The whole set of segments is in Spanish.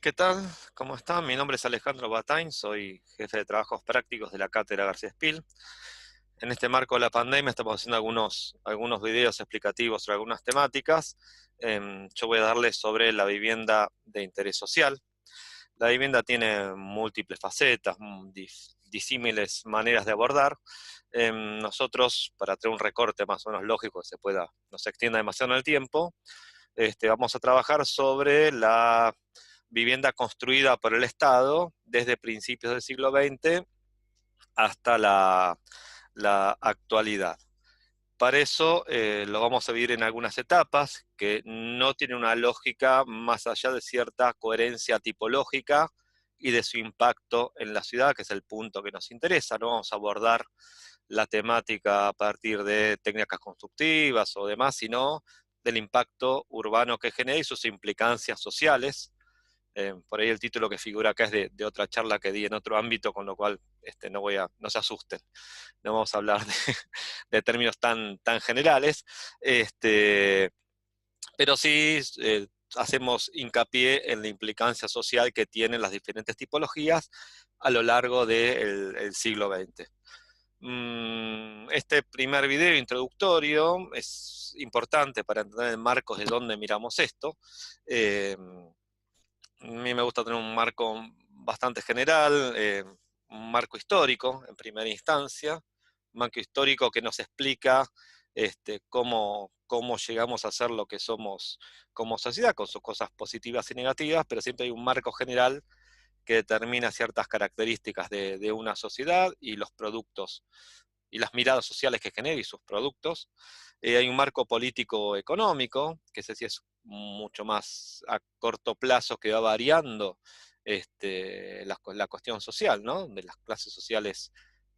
¿Qué tal? ¿Cómo están? Mi nombre es Alejandro Batain, soy jefe de trabajos prácticos de la Cátedra García Espil. En este marco de la pandemia estamos haciendo algunos videos explicativos sobre algunas temáticas. Yo voy a darles sobre la vivienda de interés social. La vivienda tiene múltiples facetas, disímiles maneras de abordar. Nosotros, para tener un recorte más o menos lógico que no se extienda demasiado en el tiempo, vamos a trabajar sobre la vivienda construida por el Estado desde principios del siglo XX hasta la actualidad. Para eso lo vamos a dividir en algunas etapas que no tienen una lógica más allá de cierta coherencia tipológica y de su impacto en la ciudad, que es el punto que nos interesa. No vamos a abordar la temática a partir de técnicas constructivas o demás, sino del impacto urbano que genera y sus implicancias sociales. Por ahí el título que figura acá es de otra charla que di en otro ámbito, con lo cual no se asusten, no vamos a hablar de términos tan generales, pero sí hacemos hincapié en la implicancia social que tienen las diferentes tipologías a lo largo del siglo XX. Este primer video introductorio es importante para entender el marco de dónde miramos esto. Eh, a mí me gusta tener un marco bastante general, un marco histórico en primera instancia, un marco histórico que nos explica cómo llegamos a ser lo que somos como sociedad, con sus cosas positivas y negativas, pero siempre hay un marco general que determina ciertas características de una sociedad y los productos y las miradas sociales que genera y sus productos. Hay un marco político-económico, que ese sí es mucho más a corto plazo, que va variando la cuestión social, ¿no? Donde las clases sociales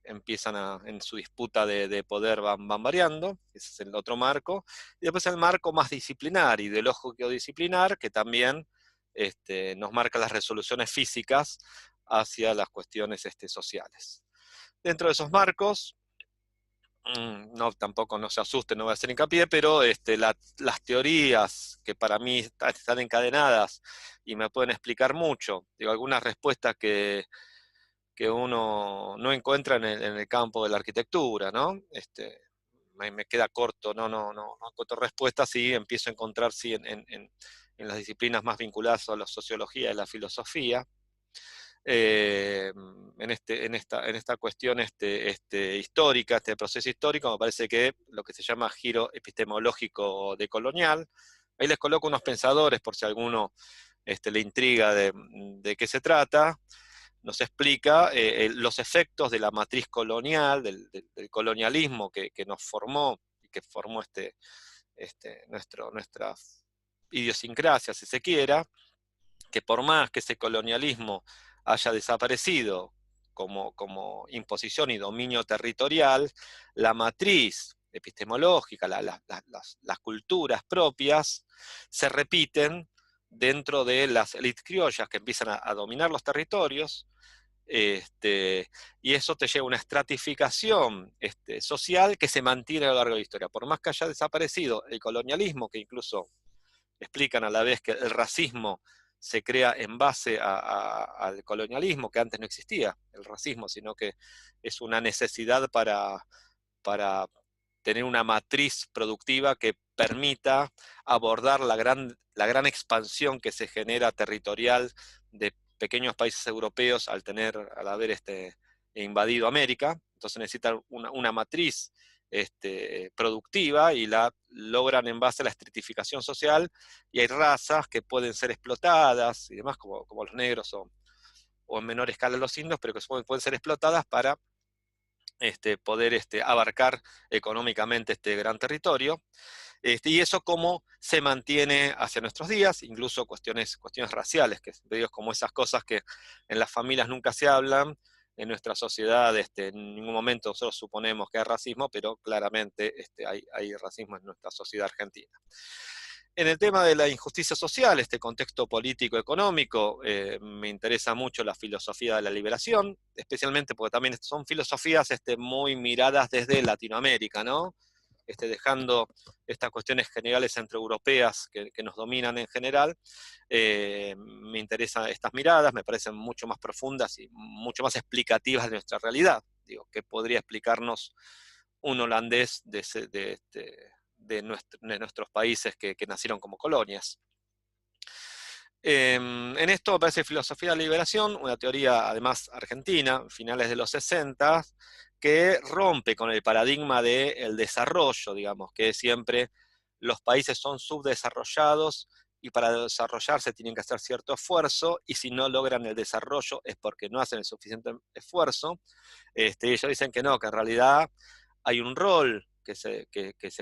en su disputa de poder van variando, ese es el otro marco. Y después el marco más disciplinar, ideológico disciplinar, que también nos marca las resoluciones físicas hacia las cuestiones sociales. Dentro de esos marcos, no, tampoco no se asusten, no voy a hacer hincapié, pero las teorías que para mí están encadenadas y me pueden explicar mucho, digo, algunas respuestas que uno no encuentra en el campo de la arquitectura, ¿no? Me queda corto, no encuentro respuestas y empiezo a encontrar, sí, en las disciplinas más vinculadas a la sociología y la filosofía. En esta cuestión histórica, este proceso histórico, me parece que lo que se llama giro epistemológico decolonial. Ahí les coloco unos pensadores por si a alguno le intriga de qué se trata. Nos explica los efectos de la matriz colonial, del colonialismo que nos formó y que formó nuestra idiosincrasia, si se quiera, que por más que ese colonialismo haya desaparecido como imposición y dominio territorial, la matriz epistemológica, las culturas propias, se repiten dentro de las élites criollas que empiezan a dominar los territorios, y eso te lleva a una estratificación social que se mantiene a lo largo de la historia. Por más que haya desaparecido el colonialismo, que incluso explican a la vez que el racismo se crea en base al colonialismo, que antes no existía el racismo, sino que es una necesidad para tener una matriz productiva que permita abordar la gran expansión que se genera territorial de pequeños países europeos al haber invadido América. Entonces necesitan una matriz productiva y la logran en base a la estratificación social, y hay razas que pueden ser explotadas y demás, como los negros o en menor escala los indios, pero que pueden ser explotadas para poder abarcar económicamente este gran territorio. Y eso cómo se mantiene hacia nuestros días, incluso cuestiones raciales, que digo, como esas cosas que en las familias nunca se hablan, en nuestra sociedad en ningún momento nosotros suponemos que hay racismo, pero claramente hay racismo en nuestra sociedad argentina. En el tema de la injusticia social, este contexto político-económico, me interesa mucho la filosofía de la liberación, especialmente porque también son filosofías muy miradas desde Latinoamérica, ¿no? dejando estas cuestiones generales centroeuropeas que nos dominan en general, me interesan estas miradas, me parecen mucho más profundas y mucho más explicativas de nuestra realidad. Digo, ¿qué podría explicarnos un holandés de nuestros países que nacieron como colonias? En esto me parece filosofía de la liberación, una teoría además argentina, finales de los 60, que rompe con el paradigma del desarrollo, digamos, que siempre los países son subdesarrollados y para desarrollarse tienen que hacer cierto esfuerzo, y si no logran el desarrollo es porque no hacen el suficiente esfuerzo. Ellos dicen que no, que en realidad hay un rol que se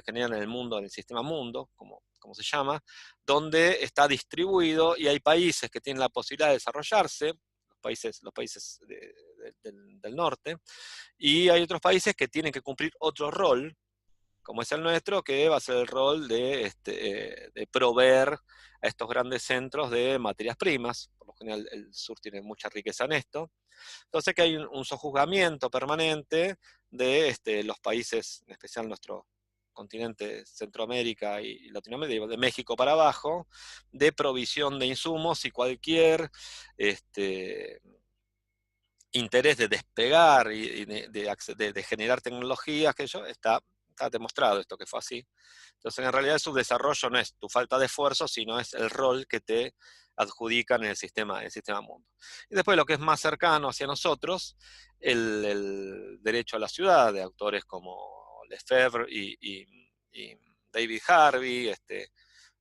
genera en el mundo, en el sistema mundo, como se llama, donde está distribuido y hay países que tienen la posibilidad de desarrollarse, los países del norte, y hay otros países que tienen que cumplir otro rol, como es el nuestro, que va a ser el rol de proveer a estos grandes centros de materias primas. Por lo general el sur tiene mucha riqueza en esto. Entonces que hay un sojuzgamiento permanente de los países, en especial nuestro continente Centroamérica y Latinoamérica, de México para abajo, de provisión de insumos, y cualquier interés de despegar y de generar tecnologías, que está demostrado esto que fue así. Entonces, en realidad, el subdesarrollo no es tu falta de esfuerzo, sino es el rol que te adjudican en el sistema mundo. Y después, lo que es más cercano hacia nosotros, el derecho a la ciudad, de autores como Lefebvre y David Harvey,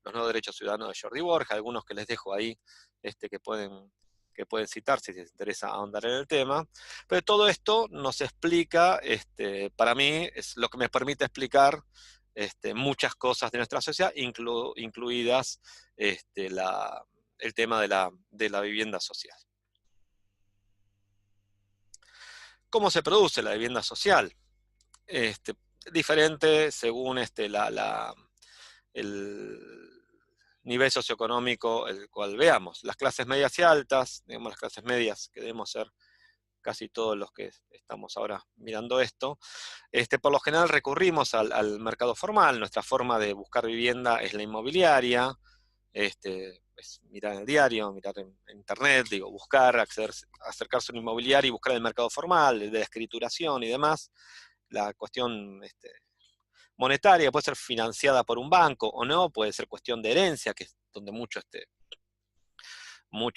los nuevos derechos ciudadanos de Jordi Borja, algunos que les dejo ahí, que pueden citar si les interesa ahondar en el tema. Pero todo esto nos explica, para mí, es lo que me permite explicar muchas cosas de nuestra sociedad, incluidas el tema de la vivienda social. ¿Cómo se produce la vivienda social? Diferente según el nivel socioeconómico el cual veamos. Las clases medias y altas, digamos las clases medias, que debemos ser casi todos los que estamos ahora mirando esto, por lo general recurrimos al mercado formal. Nuestra forma de buscar vivienda es la inmobiliaria, es mirar en el diario, mirar en internet, buscar, acercarse a un inmobiliario y buscar el mercado formal, de escrituración y demás. La cuestión monetaria puede ser financiada por un banco o no, puede ser cuestión de herencia, que es donde mucho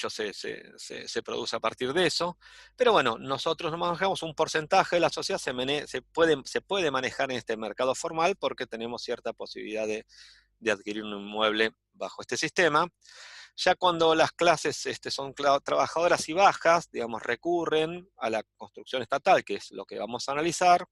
se produce a partir de eso. Pero bueno, nosotros nos manejamos un porcentaje de la sociedad, se puede manejar en este mercado formal porque tenemos cierta posibilidad de adquirir un inmueble bajo este sistema. Ya cuando las clases son trabajadoras y bajas, digamos, recurren a la construcción estatal, que es lo que vamos a analizar,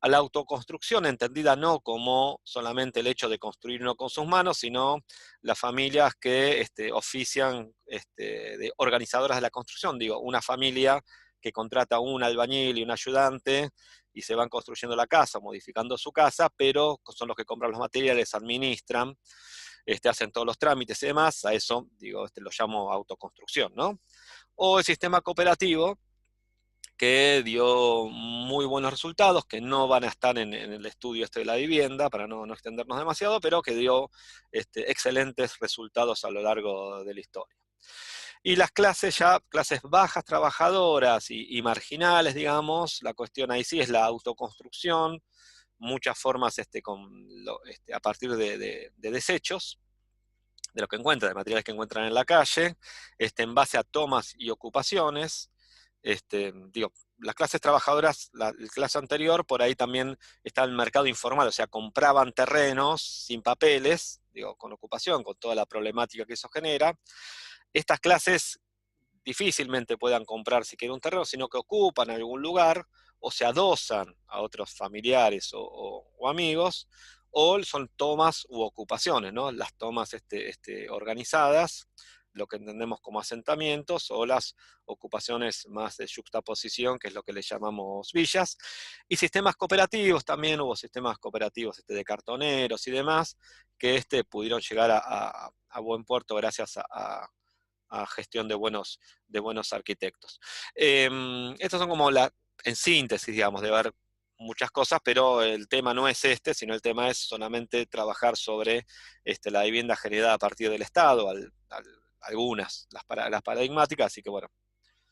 a la autoconstrucción, entendida no como solamente el hecho de construir uno con sus manos, sino las familias que ofician de organizadoras de la construcción. Digo, una familia que contrata un albañil y un ayudante y se van construyendo la casa, modificando su casa, pero son los que compran los materiales, administran, hacen todos los trámites y demás. A eso, lo llamo autoconstrucción, ¿no? O el sistema cooperativo, que dio muy buenos resultados, que no van a estar en el estudio de la vivienda, para no extendernos demasiado, pero que dio excelentes resultados a lo largo de la historia. Y las clases bajas, trabajadoras y marginales, digamos, la cuestión ahí sí es la autoconstrucción, muchas formas a partir de desechos, de lo que encuentran, de materiales que encuentran en la calle, en base a tomas y ocupaciones. Las clases trabajadoras, la clase anterior, por ahí también está el mercado informal, o sea, compraban terrenos sin papeles, con ocupación, con toda la problemática que eso genera. Estas clases difícilmente puedan comprar siquiera un terreno, sino que ocupan algún lugar, o se adosan a otros familiares o amigos, o son tomas u ocupaciones, ¿no? Las tomas organizadas, lo que entendemos como asentamientos, o las ocupaciones más de yuxtaposición, que es lo que le llamamos villas. Y sistemas cooperativos, también hubo sistemas cooperativos de cartoneros y demás, que pudieron llegar a buen puerto gracias a gestión de buenos arquitectos. Estos son como en síntesis, digamos, de ver muchas cosas, pero el tema no es este, sino el tema es solamente trabajar sobre la vivienda generada a partir del Estado, algunas, las paradigmáticas, así que bueno,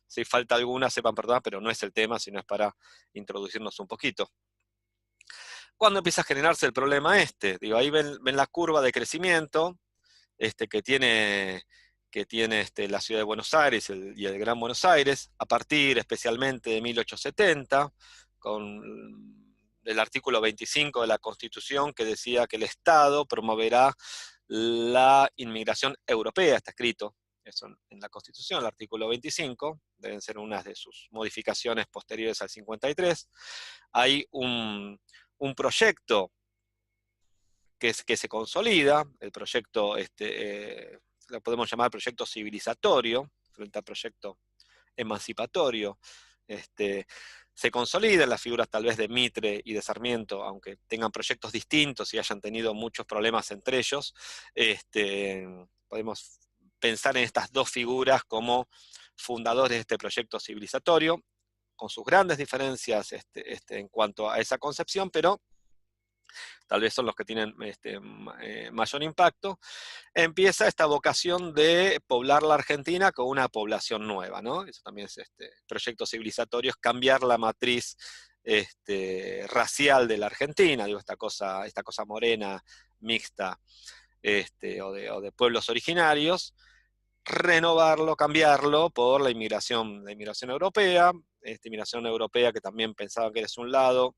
si falta alguna, sepan perdonar, pero no es el tema, sino es para introducirnos un poquito. ¿Cuándo empieza a generarse el problema este? Digo, ahí ven la curva de crecimiento que tiene la ciudad de Buenos Aires y el Gran Buenos Aires, a partir especialmente de 1870, con el artículo 25 de la Constitución que decía que el Estado promoverá la inmigración europea, está escrito eso en la Constitución, el artículo 25, deben ser unas de sus modificaciones posteriores al 53. Hay un proyecto que se consolida, el proyecto, lo podemos llamar proyecto civilizatorio, frente al proyecto emancipatorio, se consolida en las figuras tal vez de Mitre y de Sarmiento, aunque tengan proyectos distintos y hayan tenido muchos problemas entre ellos, podemos pensar en estas dos figuras como fundadores de este proyecto civilizatorio, con sus grandes diferencias en cuanto a esa concepción, pero tal vez son los que tienen mayor impacto. Empieza esta vocación de poblar la Argentina con una población nueva, ¿no? Eso también es proyecto civilizatorio, es cambiar la matriz racial de la Argentina, digo, esta cosa morena, mixta, o de pueblos originarios, renovarlo, cambiarlo por la inmigración europea, inmigración europea que también pensaban que era un lado.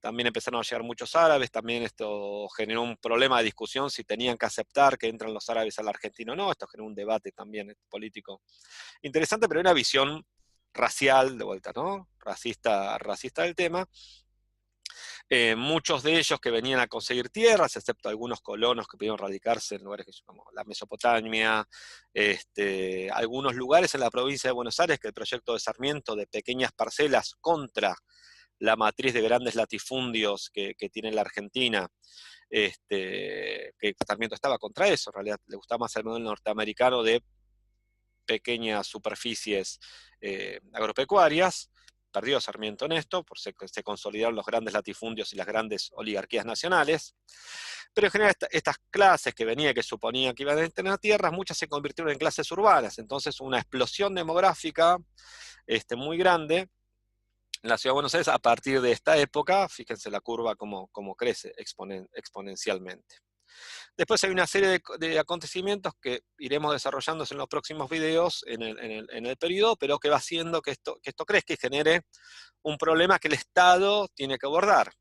También empezaron a llegar muchos árabes, también esto generó un problema de discusión si tenían que aceptar que entran los árabes a la Argentina o no, esto generó un debate también político interesante, pero una visión racial de vuelta, ¿no? Racista del tema. Muchos de ellos que venían a conseguir tierras, excepto algunos colonos que pudieron radicarse en lugares como la Mesopotamia, algunos lugares en la provincia de Buenos Aires que el proyecto de Sarmiento de pequeñas parcelas contra la matriz de grandes latifundios que tiene la Argentina, que Sarmiento estaba contra eso, en realidad le gustaba más el modelo norteamericano de pequeñas superficies agropecuarias. Perdió Sarmiento en esto, porque se consolidaron los grandes latifundios y las grandes oligarquías nacionales. Pero en general estas clases que venía, que suponía que iban a tener tierras, muchas se convirtieron en clases urbanas. Entonces una explosión demográfica muy grande en la ciudad de Buenos Aires a partir de esta época. Fíjense la curva como crece exponencialmente. Después hay una serie de acontecimientos que iremos desarrollándose en los próximos videos en el periodo, pero que va haciendo que esto crezca y genere un problema que el Estado tiene que abordar.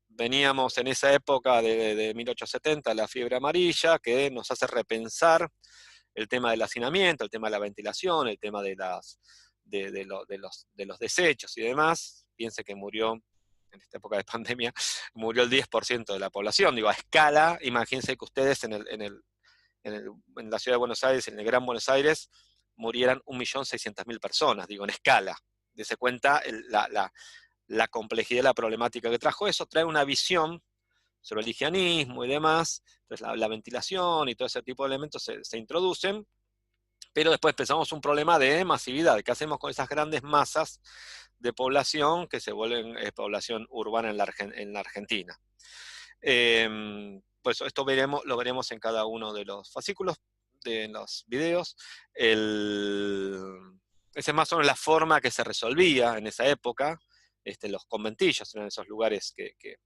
Veníamos en esa época de 1870, la fiebre amarilla, que nos hace repensar el tema del hacinamiento, el tema de la ventilación, el tema de los desechos y demás. Piense que murió, en esta época de pandemia, murió el 10% de la población. Digo, a escala, imagínense que ustedes en la ciudad de Buenos Aires, en el Gran Buenos Aires, murieran 1.600.000 personas, digo, en escala. Dese cuenta la complejidad de la problemática que trajo eso, trae una visión sobre el higienismo y demás, entonces la ventilación y todo ese tipo de elementos se introducen, pero después pensamos un problema de masividad, ¿qué hacemos con esas grandes masas de población que se vuelven población urbana en la Argentina? Pues esto lo veremos en cada uno de los fascículos, de los videos. Esa es más o menos la forma que se resolvía en esa época. Los conventillos eran esos lugares que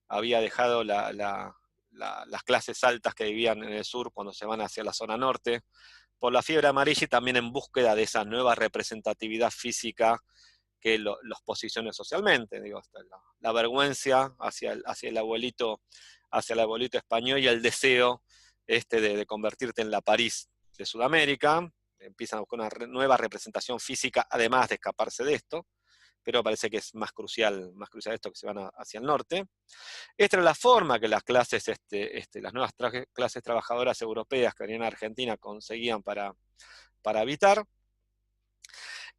había dejado las clases altas que vivían en el sur cuando se van hacia la zona norte, por la fiebre amarilla y también en búsqueda de esa nueva representatividad física que los posicione socialmente. Digo, la vergüenza hacia el abuelito español y el deseo de convertirte en la París de Sudamérica. Empiezan a buscar una nueva representación física, además de escaparse de esto, pero parece que es más crucial esto, que se van hacia el norte. Esta era la forma que las clases, las nuevas clases trabajadoras europeas que venían a Argentina conseguían para habitar.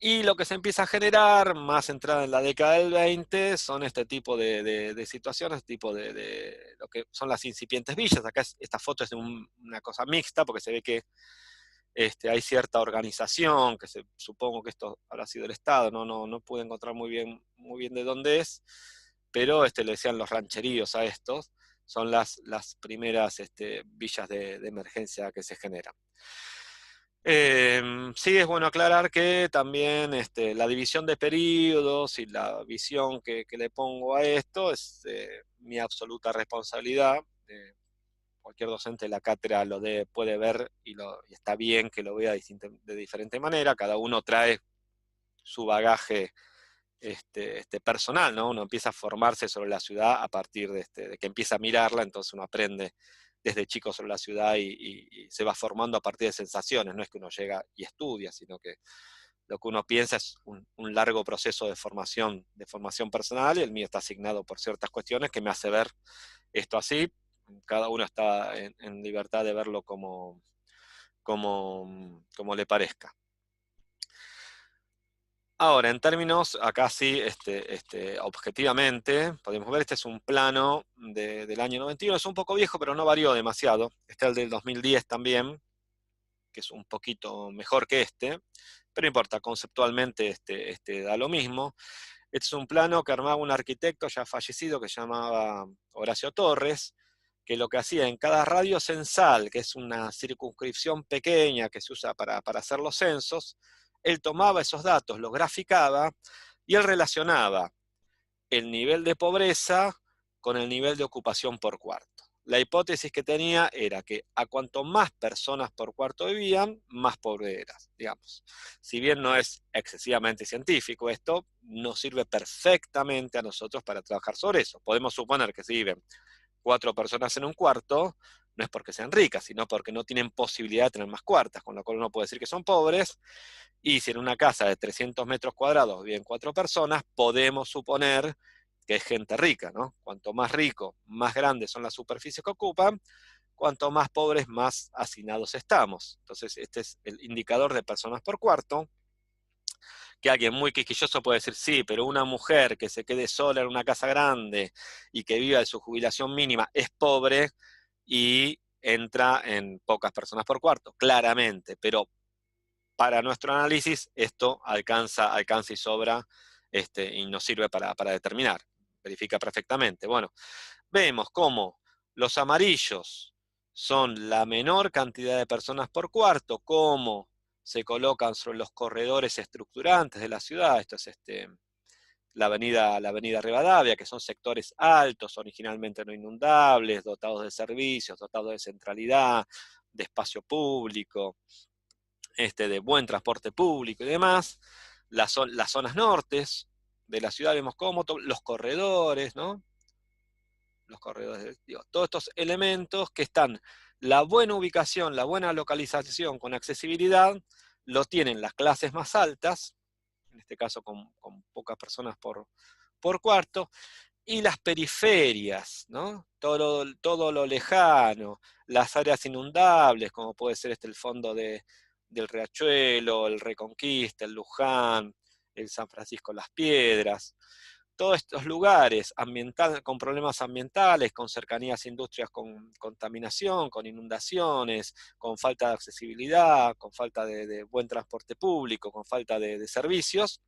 Y lo que se empieza a generar, más entrada en la década del 20, son este tipo de situaciones, tipo de lo que son las incipientes villas. Acá esta foto es de una cosa mixta, porque se ve que hay cierta organización, supongo que esto habrá sido el Estado, no pude encontrar muy bien de dónde es, pero le decían los rancheríos a estos, son las primeras villas de emergencia que se generan. Sí, es bueno aclarar que también la división de periodos y la visión que le pongo a esto es mi absoluta responsabilidad. Cualquier docente de la cátedra puede ver y está bien que lo vea de diferente manera. Cada uno trae su bagaje personal, ¿no? Uno empieza a formarse sobre la ciudad a partir de que empieza a mirarla, entonces uno aprende desde chico sobre la ciudad y se va formando a partir de sensaciones. No es que uno llega y estudia, sino que lo que uno piensa es un largo proceso de formación personal, y el mío está asignado por ciertas cuestiones que me hace ver esto así. Cada uno está en libertad de verlo como le parezca. Ahora, en términos, acá sí, objetivamente, podemos ver, este es un plano del año 91, es un poco viejo, pero no varió demasiado. Está el del 2010 también, que es un poquito mejor que pero no importa, conceptualmente da lo mismo. Este es un plano que armaba un arquitecto ya fallecido que se llamaba Horacio Torres, que lo que hacía en cada radio censal, que es una circunscripción pequeña que se usa para hacer los censos, él tomaba esos datos, los graficaba y él relacionaba el nivel de pobreza con el nivel de ocupación por cuarto. La hipótesis que tenía era que a cuanto más personas por cuarto vivían, más pobre eras, digamos. Si bien no es excesivamente científico esto, nos sirve perfectamente a nosotros para trabajar sobre eso. Podemos suponer que si viven 4 personas en un cuarto, no es porque sean ricas, sino porque no tienen posibilidad de tener más cuartas, con lo cual uno puede decir que son pobres, y si en una casa de 300 metros cuadrados viven 4 personas, podemos suponer que es gente rica, ¿no? Cuanto más rico, más grandes son las superficies que ocupan, cuanto más pobres, más hacinados estamos. Entonces, este es el indicador de personas por cuarto, que alguien muy quisquilloso puede decir, sí, pero una mujer que se quede sola en una casa grande y que viva de su jubilación mínima es pobre y entra en pocas personas por cuarto, claramente, pero para nuestro análisis esto alcanza y sobra y nos sirve para determinar, verifica perfectamente. Bueno, vemos cómo los amarillos son la menor cantidad de personas por cuarto, cómo se colocan sobre los corredores estructurantes de la ciudad. Esto es la avenida Rivadavia, que son sectores altos, originalmente no inundables, dotados de servicios, dotados de centralidad, de espacio público, de buen transporte público y demás. Las zonas nortes de la ciudad vemos cómo los corredores, ¿no? Los corredores, digo, todos estos elementos que están, la buena ubicación, la buena localización con accesibilidad, lo tienen las clases más altas, en este caso con pocas personas por cuarto, y las periferias, ¿no? Todo lo lejano, las áreas inundables, como puede ser el fondo del Riachuelo, el Reconquista, el Luján, el San Francisco Las Piedras. Todos estos lugares con problemas ambientales, con cercanías a industrias con contaminación, con inundaciones, con falta de accesibilidad, con falta de buen transporte público, con falta de servicios,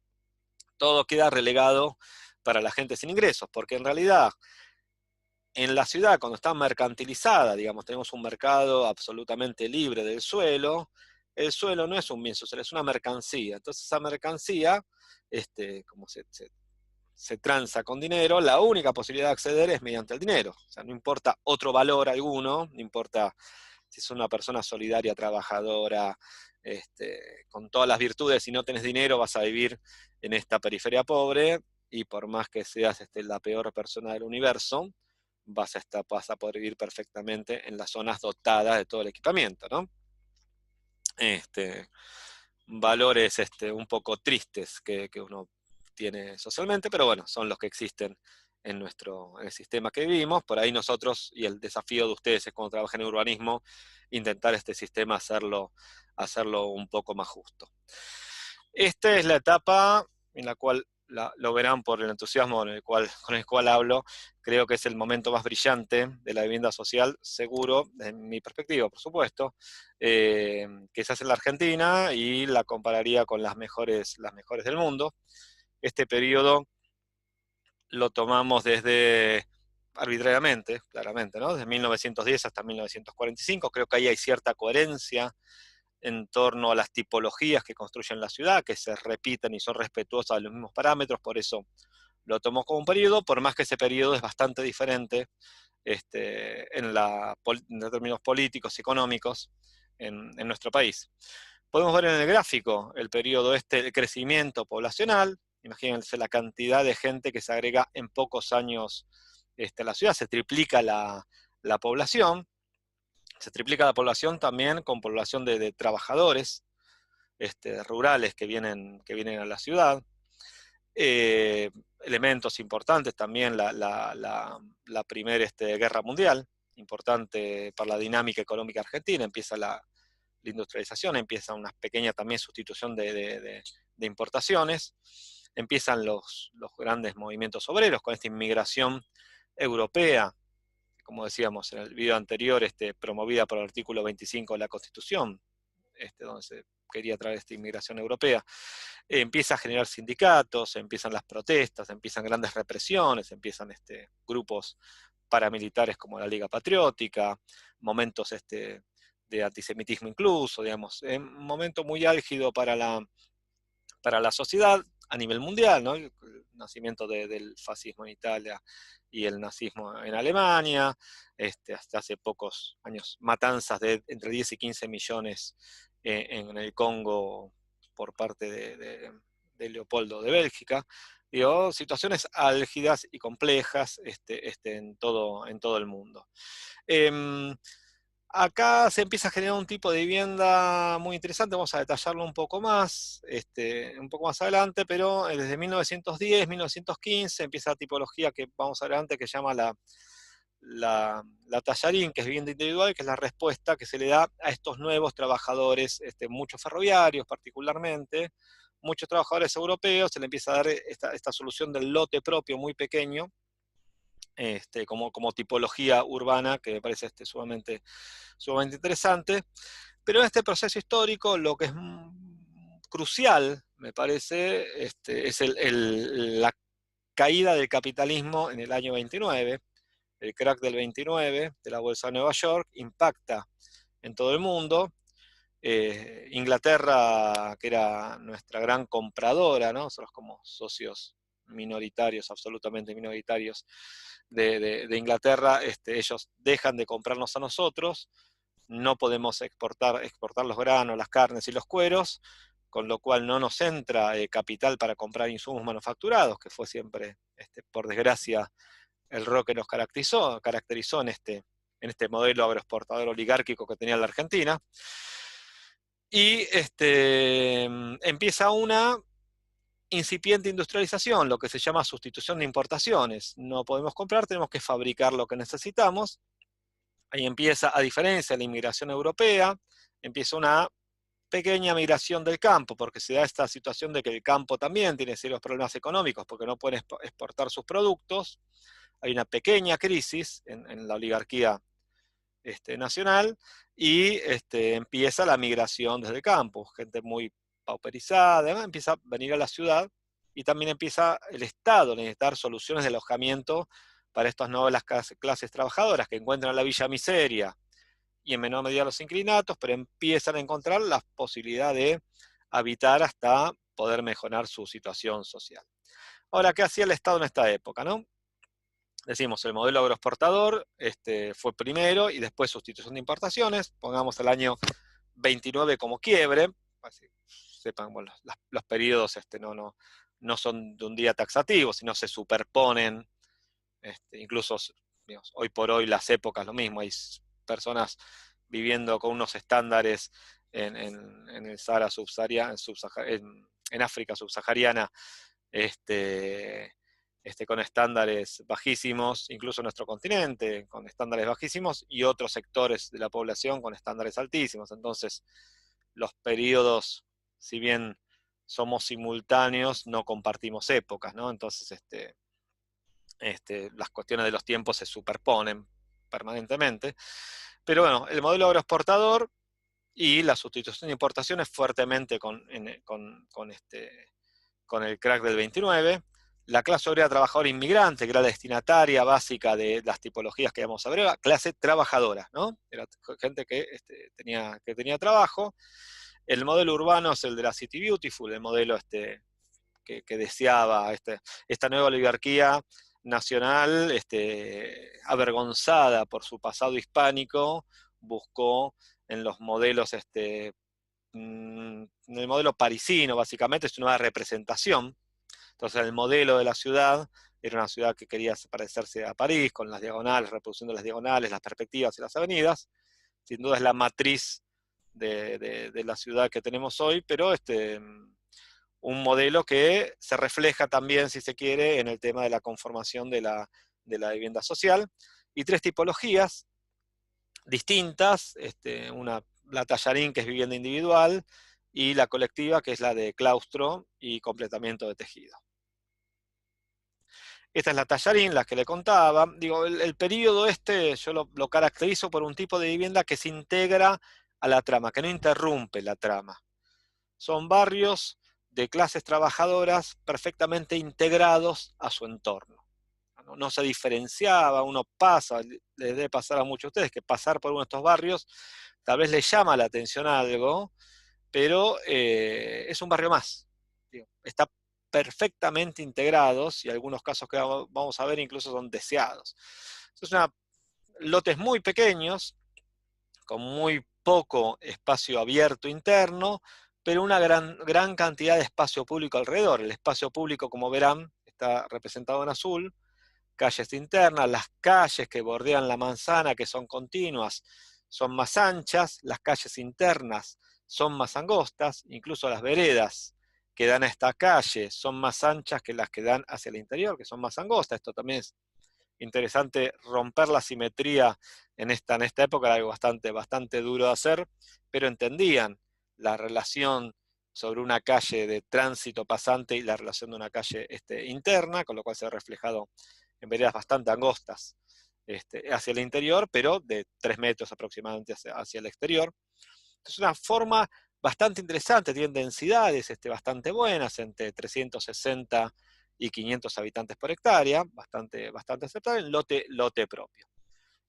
todo queda relegado para la gente sin ingresos, porque en realidad en la ciudad, cuando está mercantilizada, digamos, tenemos un mercado absolutamente libre del suelo, el suelo no es un bien social, es una mercancía. Entonces esa mercancía, como se transa con dinero, la única posibilidad de acceder es mediante el dinero. O sea, no importa otro valor alguno, no importa si es una persona solidaria, trabajadora, con todas las virtudes, si no tenés dinero vas a vivir en esta periferia pobre, y por más que seas la peor persona del universo, vas a poder vivir perfectamente en las zonas dotadas de todo el equipamiento, ¿no? Valores un poco tristes que uno tiene socialmente, pero bueno, son los que existen en el sistema que vivimos. Por ahí nosotros, y el desafío de ustedes es cuando trabajen en urbanismo, intentar este sistema hacerlo un poco más justo. Esta es la etapa en la cual, lo verán por el entusiasmo con el cual hablo, creo que es el momento más brillante de la vivienda social, seguro, en mi perspectiva, por supuesto, que se hace en la Argentina, y la compararía con las mejores del mundo. Este periodo lo tomamos desde, arbitrariamente, claramente, ¿no? Desde 1910 hasta 1945, creo que ahí hay cierta coherencia en torno a las tipologías que construyen la ciudad, que se repiten y son respetuosas de los mismos parámetros, por eso lo tomo como un periodo, por más que ese periodo es bastante diferente en términos políticos, económicos, en nuestro país. Podemos ver en el gráfico el periodo de crecimiento poblacional. Imagínense la cantidad de gente que se agrega en pocos años a la ciudad, se triplica la población. Se triplica la población también con población de trabajadores rurales que vienen a la ciudad. Elementos importantes también la primera guerra mundial, importante para la dinámica económica argentina, empieza la industrialización, empieza una pequeña también sustitución de importaciones, empiezan los grandes movimientos obreros con esta inmigración europea, como decíamos en el video anterior, promovida por el artículo 25 de la Constitución, donde se quería traer esta inmigración europea. Empieza a generar sindicatos, empiezan las protestas, empiezan grandes represiones, empiezan grupos paramilitares como la Liga Patriótica, momentos de antisemitismo incluso, digamos, un momento muy álgido para la sociedad a nivel mundial, ¿no? El nacimiento del fascismo en Italia y el nazismo en Alemania, hasta hace pocos años, matanzas de entre 10 y 15 millones en el Congo por parte de Leopoldo de Bélgica. Digo, situaciones álgidas y complejas en todo el mundo. Acá se empieza a generar un tipo de vivienda muy interesante, vamos a detallarlo un poco más adelante, pero desde 1910, 1915 empieza la tipología que vamos a ver antes, que se llama la tallarín, que es vivienda individual, que es la respuesta que se le da a estos nuevos trabajadores, muchos ferroviarios particularmente, muchos trabajadores europeos, se le empieza a dar esta solución del lote propio muy pequeño, como tipología urbana, que me parece sumamente interesante. Pero en este proceso histórico lo que es crucial, me parece, es la caída del capitalismo en el año 29. El crack del 29 de la Bolsa de Nueva York impacta en todo el mundo. Inglaterra, que era nuestra gran compradora, ¿no? Nosotros como socios minoritarios, absolutamente minoritarios de Inglaterra, ellos dejan de comprarnos a nosotros, no podemos exportar los granos, las carnes y los cueros, con lo cual no nos entra capital para comprar insumos manufacturados, que fue siempre, por desgracia, el rol que nos caracterizó en este modelo agroexportador oligárquico que tenía la Argentina. Y empieza una incipiente industrialización, lo que se llama sustitución de importaciones. No podemos comprar, tenemos que fabricar lo que necesitamos. Ahí empieza, a diferencia de la inmigración europea, empieza una pequeña migración del campo, porque se da esta situación de que el campo también tiene serios problemas económicos, porque no puede exportar sus productos. Hay una pequeña crisis en la oligarquía nacional, y empieza la migración desde el campo, gente muy pauperizada, además empieza a venir a la ciudad, y también empieza el Estado a necesitar soluciones de alojamiento para estas nuevas clases trabajadoras que encuentran la villa miseria y en menor medida los inclinatos, pero empiezan a encontrar la posibilidad de habitar hasta poder mejorar su situación social. Ahora, ¿qué hacía el Estado en esta época, no? Decimos, el modelo agroexportador fue primero y después sustitución de importaciones. Pongamos el año 29 como quiebre, así sepan, bueno, los periodos no son de un día taxativo, sino se superponen. Incluso, digamos, hoy por hoy las épocas lo mismo, hay personas viviendo con unos estándares en el Sahara subsahariano, en África subsahariana, con estándares bajísimos, incluso en nuestro continente, con estándares bajísimos, y otros sectores de la población con estándares altísimos. Entonces, los periodos, si bien somos simultáneos, no compartimos épocas, ¿no? Entonces, las cuestiones de los tiempos se superponen permanentemente. Pero bueno, el modelo agroexportador y la sustitución de importaciones fuertemente con el crack del 29, la clase obrera trabajadora inmigrante, que era la destinataria básica de las tipologías que vamos a ver, era clase trabajadora, ¿no? Era gente que, que tenía trabajo. El modelo urbano es el de la City Beautiful, el modelo que deseaba esta nueva oligarquía nacional, avergonzada por su pasado hispánico, buscó en los modelos, en el modelo parisino, básicamente, es una nueva representación. Entonces, el modelo de la ciudad era una ciudad que quería parecerse a París, con las diagonales, reproduciendo las diagonales, las perspectivas y las avenidas. Sin duda es la matriz de la ciudad que tenemos hoy, pero un modelo que se refleja también, si se quiere, en el tema de la conformación de la vivienda social. Y tres tipologías distintas, la tallarín, que es vivienda individual, y la colectiva, que es la de claustro y completamiento de tejido. Esta es la tallarín, la que le contaba. Digo, el periodo yo lo caracterizo por un tipo de vivienda que se integra a la trama, que no interrumpe la trama. Son barrios de clases trabajadoras perfectamente integrados a su entorno. No se diferenciaba, uno pasa, les debe pasar a muchos de ustedes, que pasar por uno de estos barrios tal vez les llama la atención algo, pero es un barrio más. Está perfectamente integrados y algunos casos que vamos a ver incluso son deseados. Son lotes muy pequeños, con muy poco espacio abierto interno, pero una gran cantidad de espacio público alrededor. El espacio público, como verán, está representado en azul, calles internas, las calles que bordean la manzana, que son continuas, son más anchas, las calles internas son más angostas, incluso las veredas que dan a esta calle son más anchas que las que dan hacia el interior, que son más angostas. Esto también es interesante, romper la simetría en esta época, era algo bastante duro de hacer, pero entendían la relación sobre una calle de tránsito pasante y la relación de una calle interna, con lo cual se ha reflejado en veredas bastante angostas hacia el interior, pero de 3 metros aproximadamente hacia el exterior. Es una forma bastante interesante, tienen densidades bastante buenas, entre 360 y 500 habitantes por hectárea, bastante aceptable, lote propio.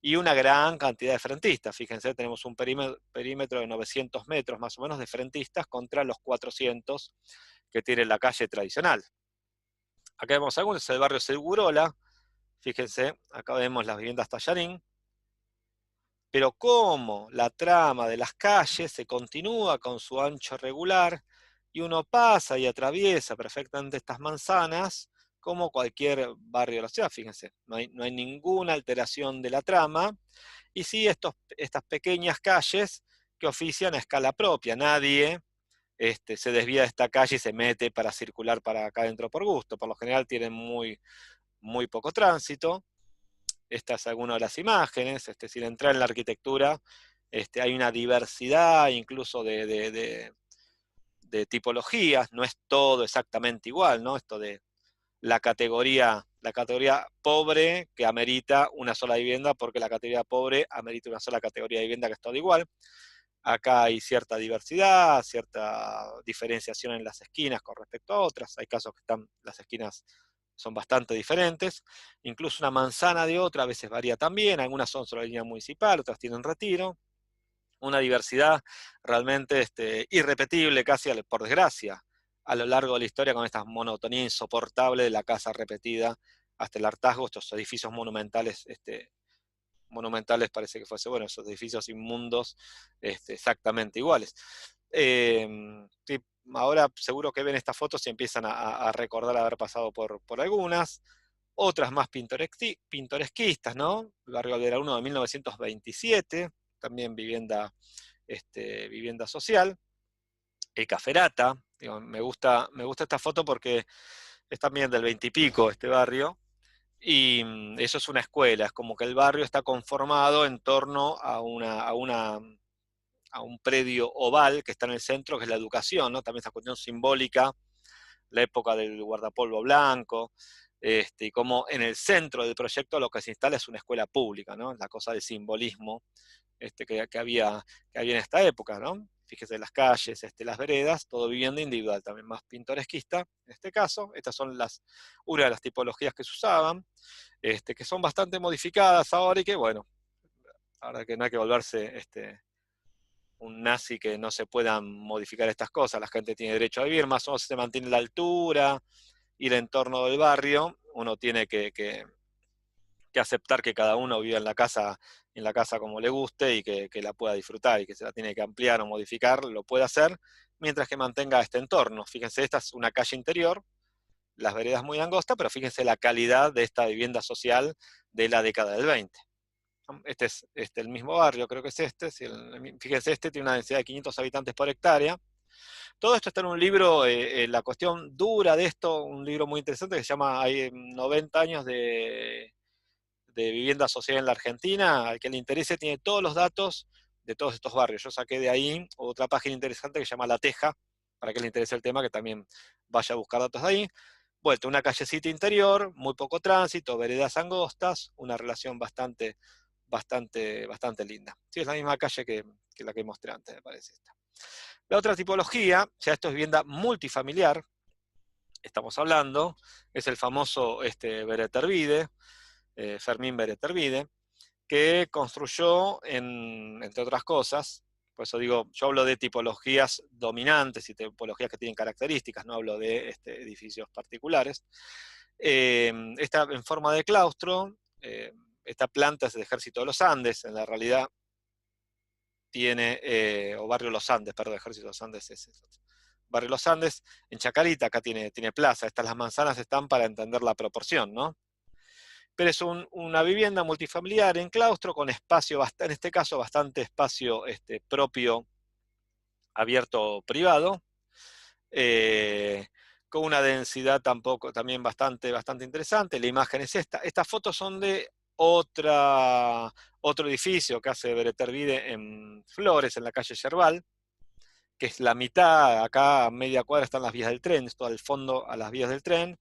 Y una gran cantidad de frentistas, fíjense, tenemos un perímetro de 900 metros más o menos de frentistas contra los 400 que tiene la calle tradicional. Acá vemos algunos, es el barrio Segurola, fíjense, acá vemos las viviendas Tallarín, pero cómo la trama de las calles se continúa con su ancho regular y uno pasa y atraviesa perfectamente estas manzanas como cualquier barrio de la ciudad, fíjense, no hay ninguna alteración de la trama, y sí estas pequeñas calles que ofician a escala propia, nadie se desvía de esta calle y se mete para circular para acá adentro por gusto, por lo general tienen muy poco tránsito. Esta es alguna de las imágenes, sin entrar en la arquitectura, hay una diversidad incluso de tipologías, no es todo exactamente igual, ¿no? Esto de la categoría pobre que amerita una sola vivienda, porque la categoría pobre amerita una sola categoría de vivienda que es todo igual. Acá hay cierta diversidad, cierta diferenciación en las esquinas con respecto a otras, hay casos que las esquinas son bastante diferentes, incluso una manzana de otra a veces varía también, algunas son sobre la línea municipal, otras tienen retiro, una diversidad realmente irrepetible casi, por desgracia, a lo largo de la historia, con esta monotonía insoportable de la casa repetida hasta el hartazgo, estos edificios monumentales, parece que fuese, bueno, esos edificios inmundos exactamente iguales. Sí, ahora seguro que ven estas fotos y empiezan a recordar haber pasado por algunas, otras más pintoresquistas, ¿no? El barrio Aldera 1 de 1927, también vivienda social. El Caferata, digo, me gusta esta foto porque es también del 20 y pico este barrio, y eso es una escuela, es como que el barrio está conformado en torno a un predio oval que está en el centro, que es la educación, ¿no? También esa cuestión simbólica, la época del guardapolvo blanco, y como en el centro del proyecto lo que se instala es una escuela pública, ¿no? La cosa del simbolismo que había en esta época, ¿no? Fíjese las calles, las veredas, todo vivienda individual, también más pintoresquista en este caso. Estas son una de las tipologías que se usaban, que son bastante modificadas ahora y que, bueno, ahora que no hay que volverse un nazi que no se puedan modificar estas cosas, la gente tiene derecho a vivir, más o menos se mantiene la altura y el entorno del barrio, uno tiene que aceptar que cada uno viva en la casa como le guste y que la pueda disfrutar y que se la tiene que ampliar o modificar, lo puede hacer, mientras que mantenga este entorno. Fíjense, esta es una calle interior, las veredas muy angostas, pero fíjense la calidad de esta vivienda social de la década del 20. Este es el mismo barrio, creo que es fíjense, tiene una densidad de 500 habitantes por hectárea. Todo esto está en un libro, la cuestión dura de esto, un libro muy interesante que se llama Hay 90 años de vivienda social en la Argentina. Al que le interese tiene todos los datos de todos estos barrios. Yo saqué de ahí otra página interesante que se llama La Teja, para que le interese el tema, que también vaya a buscar datos de ahí. Vuelta, una callecita interior, muy poco tránsito, veredas angostas, una relación bastante linda. Sí, es la misma calle que la que mostré antes, me parece esta. La otra tipología, ya esto es vivienda multifamiliar, estamos hablando, es el famoso Beretervide, Fermín Beretervide, que construyó, entre otras cosas, por eso digo, yo hablo de tipologías dominantes y tipologías que tienen características, no hablo de edificios particulares. Está en forma de claustro, esta planta es el Ejército de los Andes, en la realidad tiene, o Barrio Los Andes, perdón, Ejército de los Andes es eso. Barrio Los Andes, en Chacarita, acá tiene plaza, las manzanas están para entender la proporción, ¿no? Pero es una vivienda multifamiliar en claustro con espacio, en este caso bastante espacio propio, abierto privado, con una densidad también bastante interesante. La imagen es esta. Estas fotos son de otro edificio que hace Beretervide en Flores, en la calle Yerbal, que es la mitad, acá a media cuadra están las vías del tren, esto al fondo a las vías del tren,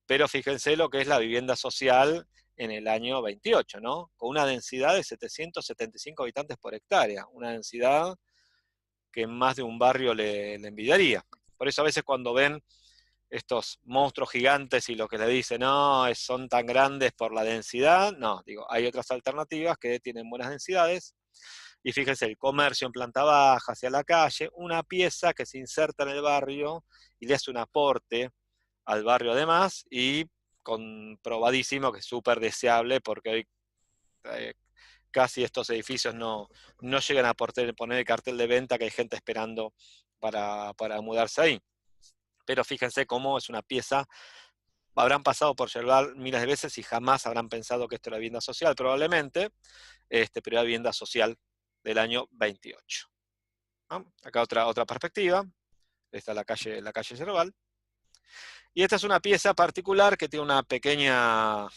pero fíjense lo que es la vivienda social en el año 28, ¿no? Con una densidad de 775 habitantes por hectárea, una densidad que más de un barrio le envidiaría. Por eso a veces cuando ven estos monstruos gigantes y lo que le dicen, no, son tan grandes por la densidad, no, digo, hay otras alternativas que tienen buenas densidades. Y fíjense, el comercio en planta baja, hacia la calle, una pieza que se inserta en el barrio y le hace un aporte al barrio además, y comprobadísimo que es súper deseable porque hoy casi estos edificios no llegan a poner el cartel de venta, que hay gente esperando para mudarse ahí. Pero fíjense cómo es una pieza, habrán pasado por Yerbal miles de veces y jamás habrán pensado que esto era vivienda social, probablemente, pero era vivienda social del año 28. ¿No? Acá otra perspectiva, esta es la calle Yerbal. Y esta es una pieza particular que tiene un pequeño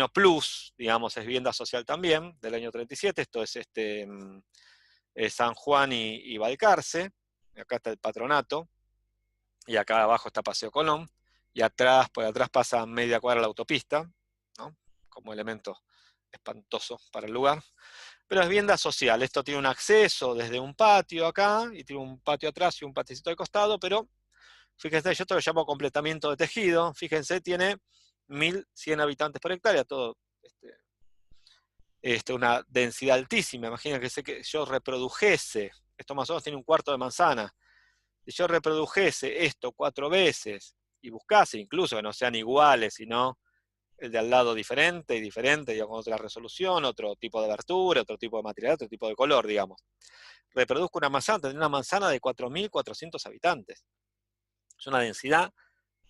plus, digamos, es vivienda social también, del año 37, esto es San Juan y Balcarce, acá está el Patronato, y acá abajo está Paseo Colón, y por atrás pasa media cuadra la autopista, ¿no? Como elemento espantoso para el lugar. Pero es vivienda social, esto tiene un acceso desde un patio acá, y tiene un patio atrás y un paticito de costado, pero fíjense, yo esto lo llamo completamiento de tejido, fíjense, tiene 1.100 habitantes por hectárea, todo una densidad altísima. Imagínense que yo reprodujese, esto más o menos tiene un cuarto de manzana, si yo reprodujese esto 4 veces y buscase incluso que no sean iguales, sino el de al lado diferente, digamos, con otra resolución, otro tipo de abertura, otro tipo de material, otro tipo de color, digamos. Reproduzco una manzana, tendría una manzana de 4.400 habitantes. Es una densidad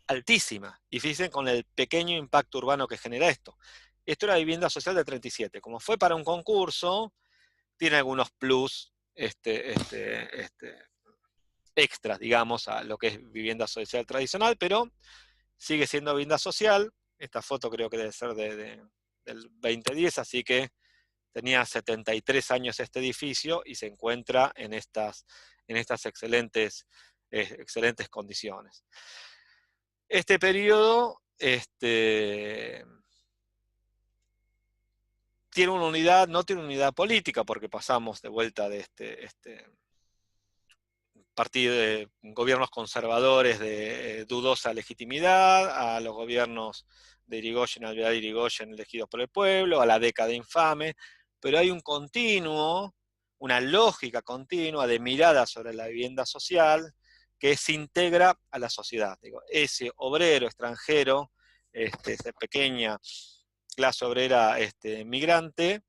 altísima. Y fíjense con el pequeño impacto urbano que genera esto. Esto era vivienda social de 37. Como fue para un concurso, tiene algunos plus extras, digamos, a lo que es vivienda social tradicional, pero sigue siendo vivienda social. Esta foto creo que debe ser del 2010, así que tenía 73 años este edificio y se encuentra en estas excelentes condiciones. Este periodo tiene una unidad, no tiene unidad política, porque pasamos de vuelta de partir de gobiernos conservadores de dudosa legitimidad, a los gobiernos de Irigoyen, Alvear Irigoyen elegidos por el pueblo, a la década infame, pero hay un continuo, una lógica continua de mirada sobre la vivienda social que se integra a la sociedad. Digo, ese obrero extranjero, esa pequeña clase obrera migrante,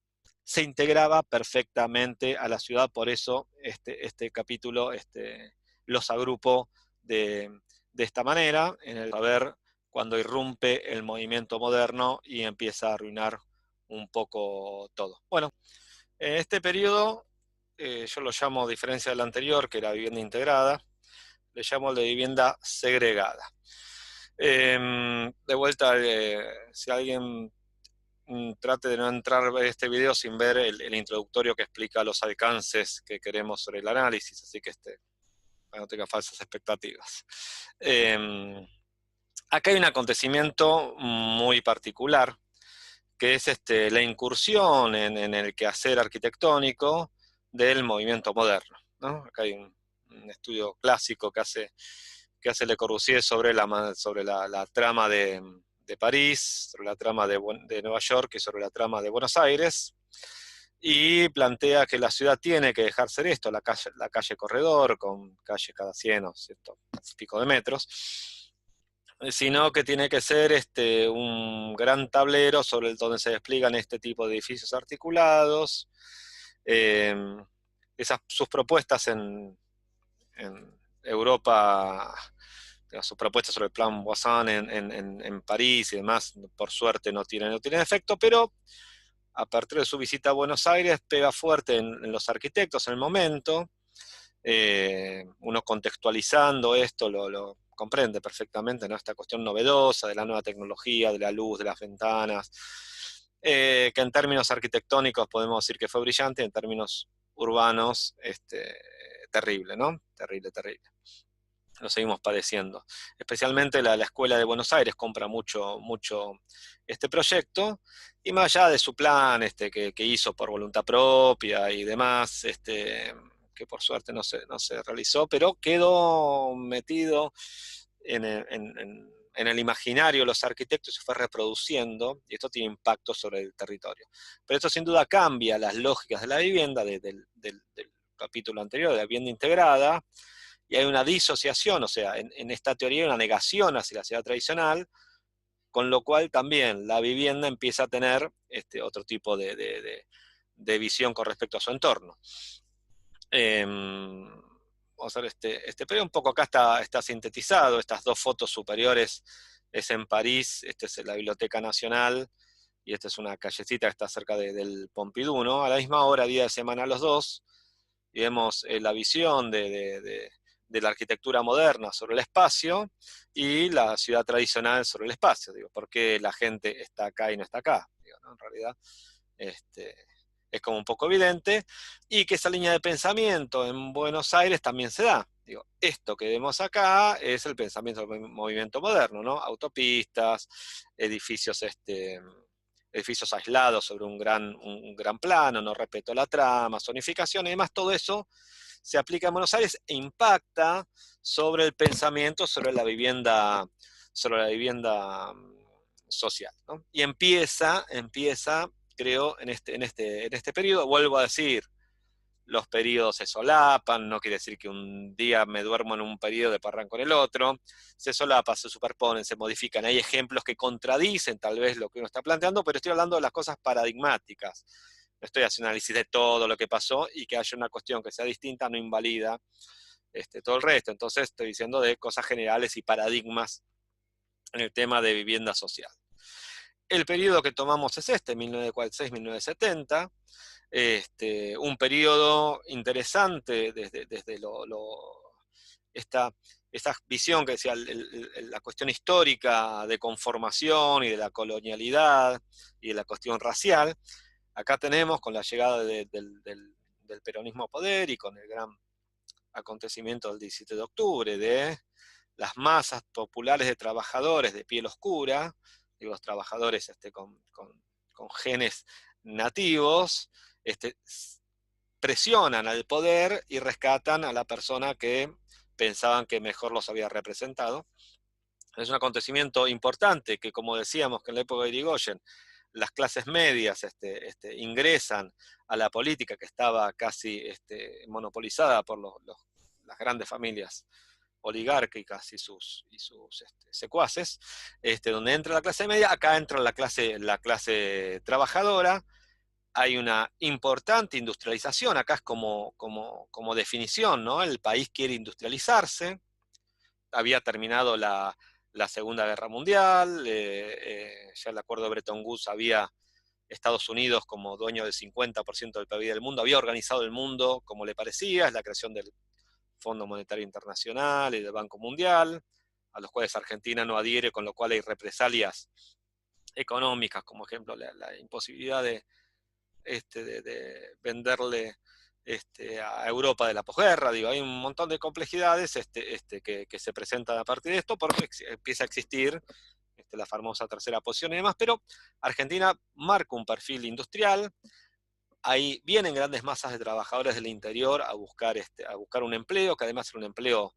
se integraba perfectamente a la ciudad, por eso este capítulo los agrupó de esta manera, en el saber cuando irrumpe el movimiento moderno y empieza a arruinar un poco todo. Bueno, en este periodo, yo lo llamo, a diferencia del anterior, que era vivienda integrada, le llamo el de vivienda segregada. De vuelta, si alguien trate de no entrar a ver este video sin ver el introductorio que explica los alcances que queremos sobre el análisis, así que no tenga falsas expectativas. Acá hay un acontecimiento muy particular, que es la incursión en el quehacer arquitectónico del movimiento moderno, ¿no? Acá hay un estudio clásico que hace Le Corbusier sobre la trama de París, sobre la trama de Nueva York y sobre la trama de Buenos Aires, y plantea que la ciudad tiene que dejar ser esto, la calle corredor, con calle cada 100 o 100 y pico de metros, sino que tiene que ser un gran tablero sobre el donde se despliegan este tipo de edificios articulados. Sus propuestas en Europa, sus propuestas sobre el plan Poisson en París y demás, por suerte no tienen efecto, pero a partir de su visita a Buenos Aires pega fuerte en los arquitectos en el momento. Uno contextualizando esto lo comprende perfectamente, ¿no? Esta cuestión novedosa de la nueva tecnología, de la luz, de las ventanas, que en términos arquitectónicos podemos decir que fue brillante, en términos urbanos, terrible, ¿no? Terrible, terrible. Lo seguimos padeciendo. Especialmente la Escuela de Buenos Aires compra mucho este proyecto, y más allá de su plan que hizo por voluntad propia y demás, que por suerte no se realizó, pero quedó metido en el imaginario de los arquitectos y se fue reproduciendo, y esto tiene impacto sobre el territorio. Pero esto sin duda cambia las lógicas de la vivienda del capítulo anterior, de la vivienda integrada, y hay una disociación, o sea, en esta teoría hay una negación hacia la ciudad tradicional, con lo cual también la vivienda empieza a tener otro tipo de visión con respecto a su entorno. Vamos a ver periodo un poco acá está sintetizado. Estas dos fotos superiores es en París, esta es la Biblioteca Nacional, y esta es una callecita que está cerca del Pompidou, ¿no? A la misma hora, día de semana los dos, y vemos la visión de la arquitectura moderna sobre el espacio y la ciudad tradicional sobre el espacio. Digo, ¿por qué la gente está acá y no está acá? Digo, ¿no? En realidad, es como un poco evidente, y que esa línea de pensamiento en Buenos Aires también se da. Digo, esto que vemos acá es el pensamiento del movimiento moderno, ¿no? Autopistas, edificios aislados sobre un gran plano, no respeto la trama, zonificación y demás, todo eso se aplica en Buenos Aires e impacta sobre el pensamiento sobre la vivienda social, ¿no? Y empieza, creo, en este periodo, vuelvo a decir, los periodos se solapan, no quiere decir que un día me duermo en un periodo y después arranco en el otro, se solapan, se superponen, se modifican, hay ejemplos que contradicen tal vez lo que uno está planteando, pero estoy hablando de las cosas paradigmáticas, no estoy haciendo análisis de todo lo que pasó, y que haya una cuestión que sea distinta no invalida todo el resto. Entonces estoy diciendo de cosas generales y paradigmas en el tema de vivienda social. El periodo que tomamos es 1946-1970, un periodo interesante desde esta visión que decía la cuestión histórica de conformación y de la colonialidad y de la cuestión racial. Acá tenemos, con la llegada del peronismo a poder y con el gran acontecimiento del 17 de octubre, de las masas populares de trabajadores de piel oscura, digo, trabajadores con genes nativos, presionan al poder y rescatan a la persona que pensaban que mejor los había representado. Es un acontecimiento importante que, como decíamos, que en la época de Irigoyen, las clases medias ingresan a la política que estaba casi monopolizada por las grandes familias oligárquicas y sus secuaces, donde entra la clase media. Acá entra la clase trabajadora. Hay una importante industrialización, acá es como definición, ¿no? El país quiere industrializarse, había terminado la Segunda Guerra Mundial, ya el acuerdo de Bretton Woods había Estados Unidos como dueño del 50% del PIB del mundo, había organizado el mundo como le parecía, es la creación del Fondo Monetario Internacional y del Banco Mundial, a los cuales Argentina no adhiere, con lo cual hay represalias económicas, como ejemplo la imposibilidad de venderle a Europa de la posguerra. Digo, hay un montón de complejidades que se presentan a partir de esto, porque empieza a existir la famosa tercera posición y demás, pero Argentina marca un perfil industrial. Ahí vienen grandes masas de trabajadores del interior a buscar un empleo, que además es un empleo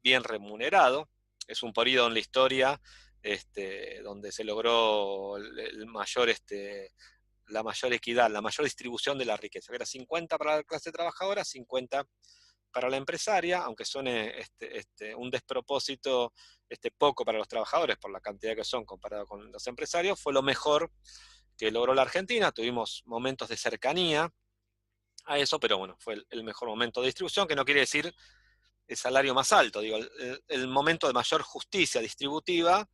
bien remunerado. Es un periodo en la historia donde se logró el mayor la mayor equidad, la mayor distribución de la riqueza. Era 50 para la clase trabajadora, 50 para la empresaria, aunque suene un despropósito poco para los trabajadores por la cantidad que son comparado con los empresarios, fue lo mejor que logró la Argentina. Tuvimos momentos de cercanía a eso, pero bueno, fue el mejor momento de distribución, que no quiere decir el salario más alto, digo, el momento de mayor justicia distributiva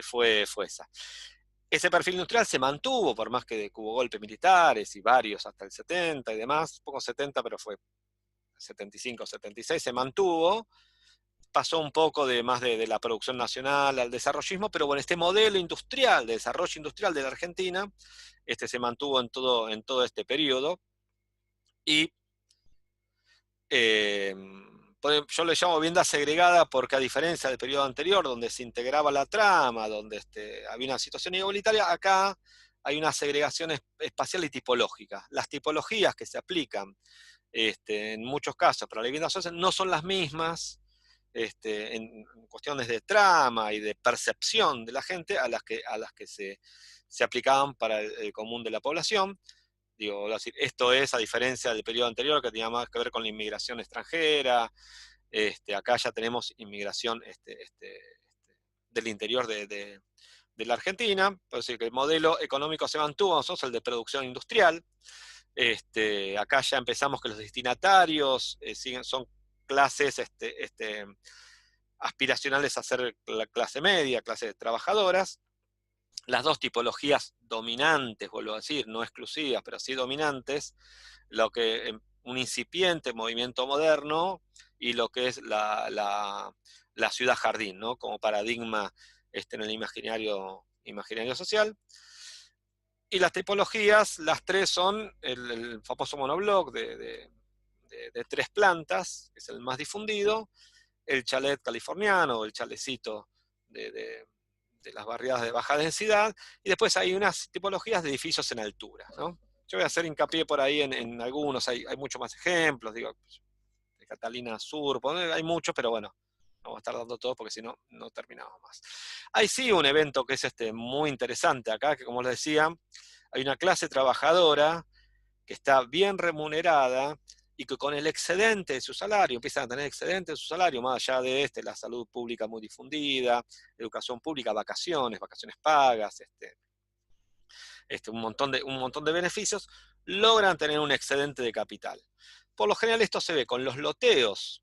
fue esa. Ese perfil industrial se mantuvo, por más que hubo golpes militares y varios hasta el 70 y demás, poco 70, pero fue 75, 76, se mantuvo. Pasó un poco más de la producción nacional al desarrollismo, pero bueno, este modelo industrial, de desarrollo industrial de la Argentina, se mantuvo en todo este periodo. Y yo le llamo vivienda segregada porque, a diferencia del periodo anterior, donde se integraba la trama, donde había una situación igualitaria, acá hay una segregación espacial y tipológica. Las tipologías que se aplican en muchos casos para la vivienda social no son las mismas en cuestiones de trama y de percepción de la gente a las que se aplicaban para el común de la población. Digo, esto es a diferencia del periodo anterior, que tenía más que ver con la inmigración extranjera. Acá ya tenemos inmigración del interior de la Argentina. Por decir que el modelo económico se mantuvo, nosotros el de producción industrial. Acá ya empezamos que los destinatarios son clases aspiracionales a ser la clase media, clases trabajadoras. Las dos tipologías dominantes, vuelvo a decir, no exclusivas, pero sí dominantes, lo que un incipiente movimiento moderno y lo que es la ciudad jardín, ¿no? Como paradigma en el imaginario social. Y las tipologías, las tres son el famoso monobloc de 3 plantas, que es el más difundido, el chalet californiano, el chalecito de las barriadas de baja densidad, y después hay unas tipologías de edificios en altura, ¿no? Yo voy a hacer hincapié por ahí en algunos, hay muchos más ejemplos, digo, de Catalina Sur, hay muchos, pero bueno, no voy a estar dando todos porque si no, no terminamos más. Hay sí un evento que es muy interesante acá, que como les decía, hay una clase trabajadora que está bien remunerada y que con el excedente de su salario, empiezan a tener excedente de su salario, más allá de la salud pública muy difundida, educación pública, vacaciones pagas, un montón de beneficios, logran tener un excedente de capital. Por lo general esto se ve con los loteos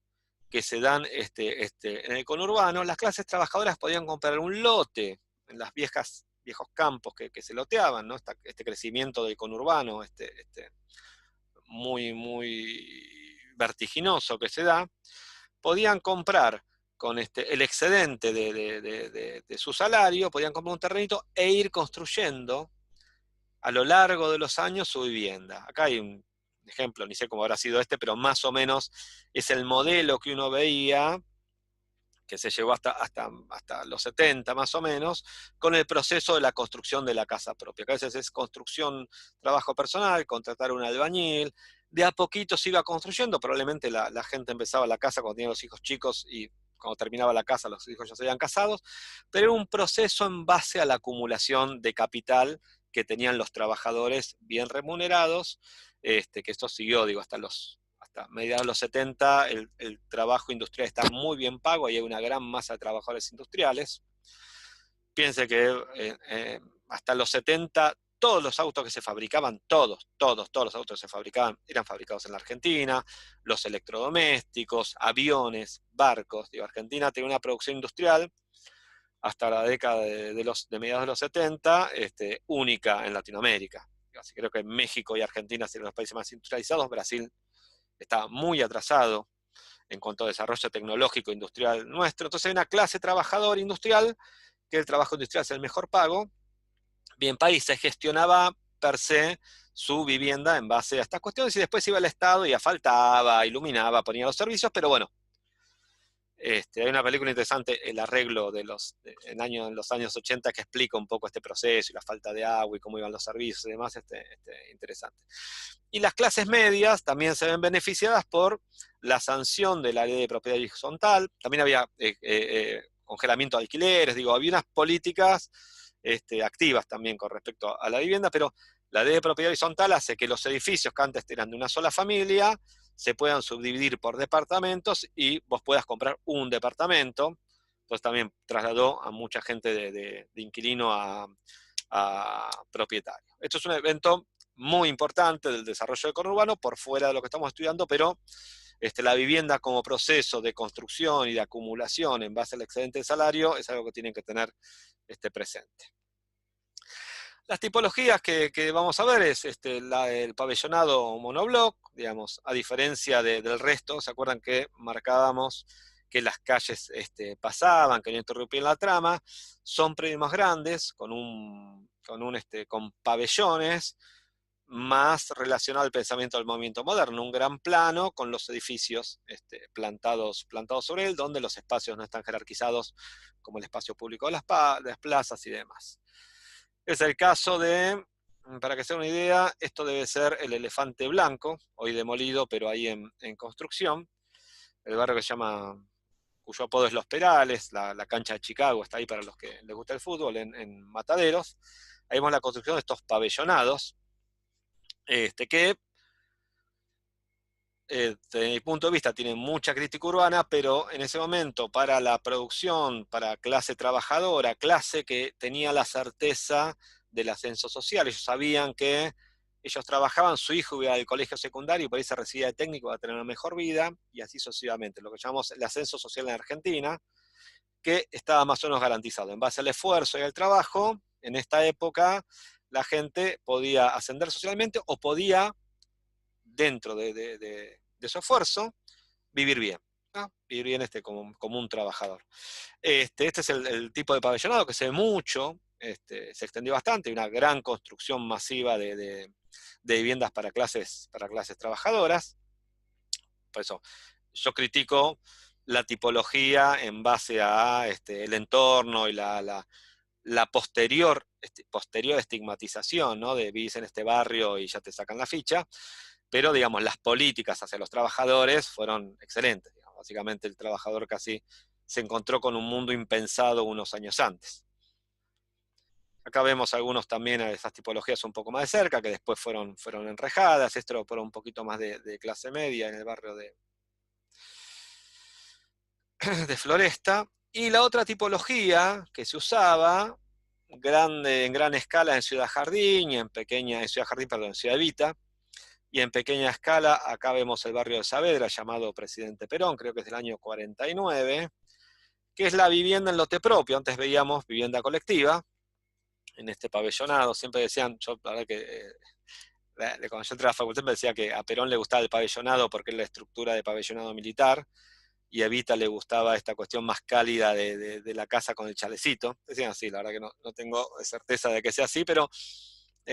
que se dan en el conurbano. Las clases trabajadoras podían comprar un lote en las viejos campos que se loteaban, ¿no? Este crecimiento del conurbano, muy vertiginoso que se da, podían comprar con el excedente de su salario, podían comprar un terrenito e ir construyendo a lo largo de los años su vivienda. Acá hay un ejemplo, ni sé cómo habrá sido pero más o menos es el modelo que uno veía, que se llevó hasta los 70 más o menos, con el proceso de la construcción de la casa propia, que a veces es construcción, trabajo personal, contratar un albañil, De a poquito se iba construyendo, probablemente la gente empezaba la casa cuando tenía los hijos chicos y cuando terminaba la casa los hijos ya se habían casados, pero era un proceso en base a la acumulación de capital que tenían los trabajadores bien remunerados, que esto siguió, digo, hasta mediados de los 70, el trabajo industrial está muy bien pago, y hay una gran masa de trabajadores industriales. Piense que hasta los 70 todos los autos que se fabricaban, todos los autos que se fabricaban eran fabricados en la Argentina, los electrodomésticos, aviones, barcos. Digo, Argentina tenía una producción industrial hasta la década de mediados de los 70, única en Latinoamérica. Así creo que México y Argentina serían los países más industrializados. Brasil está muy atrasado en cuanto a desarrollo tecnológico industrial nuestro. Entonces hay una clase trabajadora industrial, que el trabajo industrial es el mejor pago. Bien, país se gestionaba per se su vivienda en base a estas cuestiones, y después iba el Estado y asfaltaba, iluminaba, ponía los servicios, pero bueno, hay una película interesante, El arreglo en los años 80, que explica un poco este proceso y la falta de agua y cómo iban los servicios y demás, interesante. Y las clases medias también se ven beneficiadas por la sanción de la ley de propiedad horizontal. También había congelamiento de alquileres, digo, había unas políticas activas también con respecto a la vivienda, pero la ley de propiedad horizontal hace que los edificios que antes eran de una sola familia se puedan subdividir por departamentos y vos puedas comprar un departamento. Entonces también trasladó a mucha gente de inquilino a propietario. Esto es un evento muy importante del desarrollo del conurbano, por fuera de lo que estamos estudiando, pero la vivienda como proceso de construcción y de acumulación en base al excedente de salario es algo que tienen que tener presente. Las tipologías que vamos a ver es el pabellonado monobloc, digamos, a diferencia del resto. ¿Se acuerdan que marcábamos que las calles pasaban, que no interrumpían la trama? Son predios más grandes, con pabellones, más relacionado al pensamiento del movimiento moderno, un gran plano con los edificios plantados sobre él, donde los espacios no están jerarquizados como el espacio público de las plazas y demás. Es el caso para que se den una idea, esto debe ser el Elefante Blanco, hoy demolido, pero ahí en construcción. El barrio que se llama, cuyo apodo es Los Perales, la cancha de Chicago está ahí para los que les gusta el fútbol, en Mataderos. Ahí vemos la construcción de estos pabellonados, que desde mi punto de vista tienen mucha crítica urbana, pero en ese momento para la producción, para clase trabajadora, clase que tenía la certeza del ascenso social, ellos sabían que ellos trabajaban, su hijo iba al colegio secundario y por ahí se recibía de técnico, va a tener una mejor vida, y así sucesivamente, lo que llamamos el ascenso social en Argentina, que estaba más o menos garantizado. En base al esfuerzo y al trabajo, en esta época la gente podía ascender socialmente o podía, dentro de su esfuerzo, vivir bien, ¿no? Vivir bien como un trabajador. Este es el tipo de pabellonado que se ve mucho, se extendió bastante, una gran construcción masiva de viviendas para clases trabajadoras. Por eso yo critico la tipología en base a el entorno y la posterior estigmatización, ¿no? De vivir en este barrio y ya te sacan la ficha, pero digamos, las políticas hacia los trabajadores fueron excelentes. Digamos. Básicamente el trabajador casi se encontró con un mundo impensado unos años antes. Acá vemos algunos también a esas tipologías un poco más de cerca, que después fueron enrejadas. Esto por un poquito más de clase media en el barrio de Floresta. Y la otra tipología que se usaba en gran escala en Ciudad Jardín y en Ciudad Evita, y en pequeña escala, acá vemos el barrio de Saavedra, llamado Presidente Perón, creo que es del año 49, que es la vivienda en lote propio. Antes veíamos vivienda colectiva, en este pabellonado, siempre decían, yo la verdad que cuando yo entré a la facultad me decía que a Perón le gustaba el pabellonado porque es la estructura de pabellonado militar, y a Evita le gustaba esta cuestión más cálida de la casa con el chalecito. Decían así, la verdad que no tengo certeza de que sea así, pero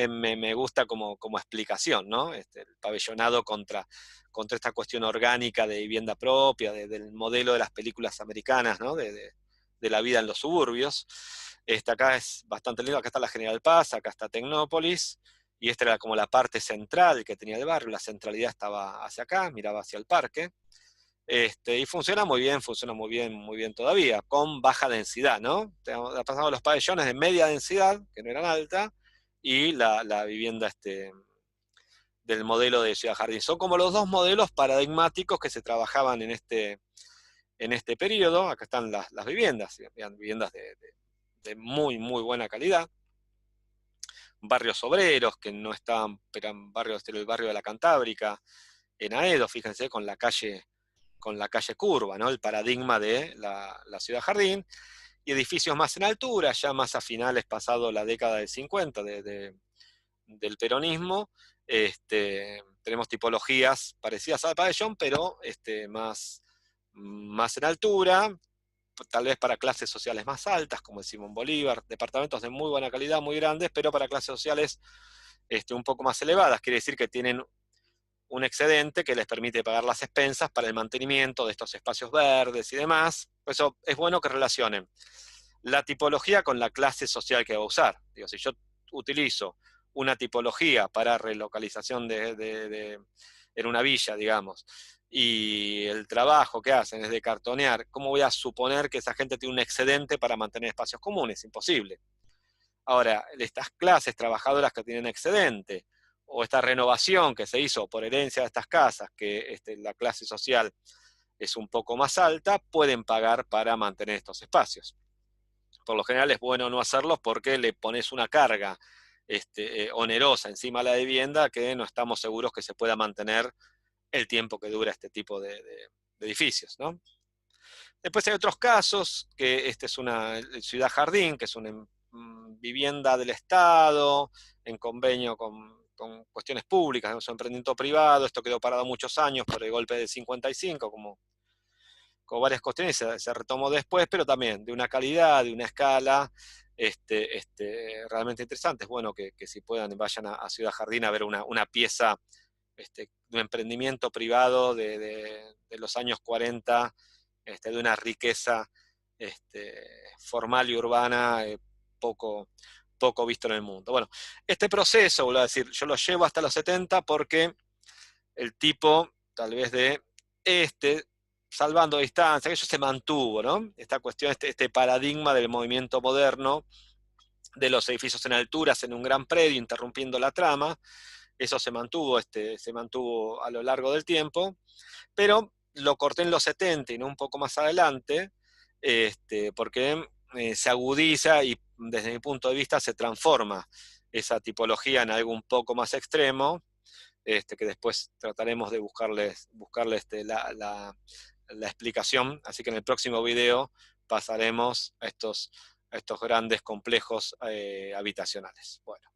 me gusta como explicación, ¿no? El pabellonado contra esta cuestión orgánica de vivienda propia, del modelo de las películas americanas, ¿no? De la vida en los suburbios. Acá es bastante lindo, acá está la General Paz, acá está Tecnópolis, y esta era como la parte central que tenía el barrio, la centralidad estaba hacia acá, miraba hacia el parque. Y funciona muy bien todavía, con baja densidad, ¿no? Pasamos los pabellones de media densidad, que no eran alta, y la vivienda del modelo de Ciudad Jardín. Son como los dos modelos paradigmáticos que se trabajaban en este periodo. Acá están las viviendas, viviendas de muy, muy buena calidad. Barrios obreros que no estaban, eran barrios del barrio de la Cantábrica, en Aedo, fíjense, con la calle curva, ¿no? El paradigma de la Ciudad Jardín, y edificios más en altura, ya más a finales, pasado la década del 50 del peronismo. Tenemos tipologías parecidas al pabellón, pero más en altura, tal vez para clases sociales más altas, como el Simón Bolívar, departamentos de muy buena calidad, muy grandes, pero para clases sociales un poco más elevadas, quiere decir que tienen un excedente que les permite pagar las expensas para el mantenimiento de estos espacios verdes y demás. Por eso es bueno que relacionen la tipología con la clase social que va a usar. Digo, si yo utilizo una tipología para relocalización en una villa, digamos, y el trabajo que hacen es de cartonear, ¿cómo voy a suponer que esa gente tiene un excedente para mantener espacios comunes? Imposible. Ahora, estas clases trabajadoras que tienen excedente, o esta renovación que se hizo por herencia de estas casas, que la clase social es un poco más alta, pueden pagar para mantener estos espacios. Por lo general es bueno no hacerlos porque le pones una carga onerosa encima de la vivienda que no estamos seguros que se pueda mantener el tiempo que dura este tipo de edificios, ¿no? Después hay otros casos, que es una Ciudad Jardín, que es una vivienda del Estado, en convenio con cuestiones públicas, es un emprendimiento privado. Esto quedó parado muchos años por el golpe del 55, como varias cuestiones, se retomó después, pero también de una calidad, de una escala realmente interesante. Es bueno que si puedan vayan a Ciudad Jardín a ver una pieza de un emprendimiento privado de los años 40, de una riqueza formal y urbana poco visto en el mundo. Bueno, este proceso, vuelvo a decir, yo lo llevo hasta los 70 porque el tipo, tal vez salvando distancia, que eso se mantuvo, ¿no? Esta cuestión, este paradigma del movimiento moderno, de los edificios en alturas en un gran predio, interrumpiendo la trama, eso se mantuvo a lo largo del tiempo, pero lo corté en los 70 y no un poco más adelante, porque se agudiza y desde mi punto de vista se transforma esa tipología en algo un poco más extremo, que después trataremos de buscarle la explicación. Así que en el próximo video pasaremos a estos grandes complejos habitacionales. Bueno.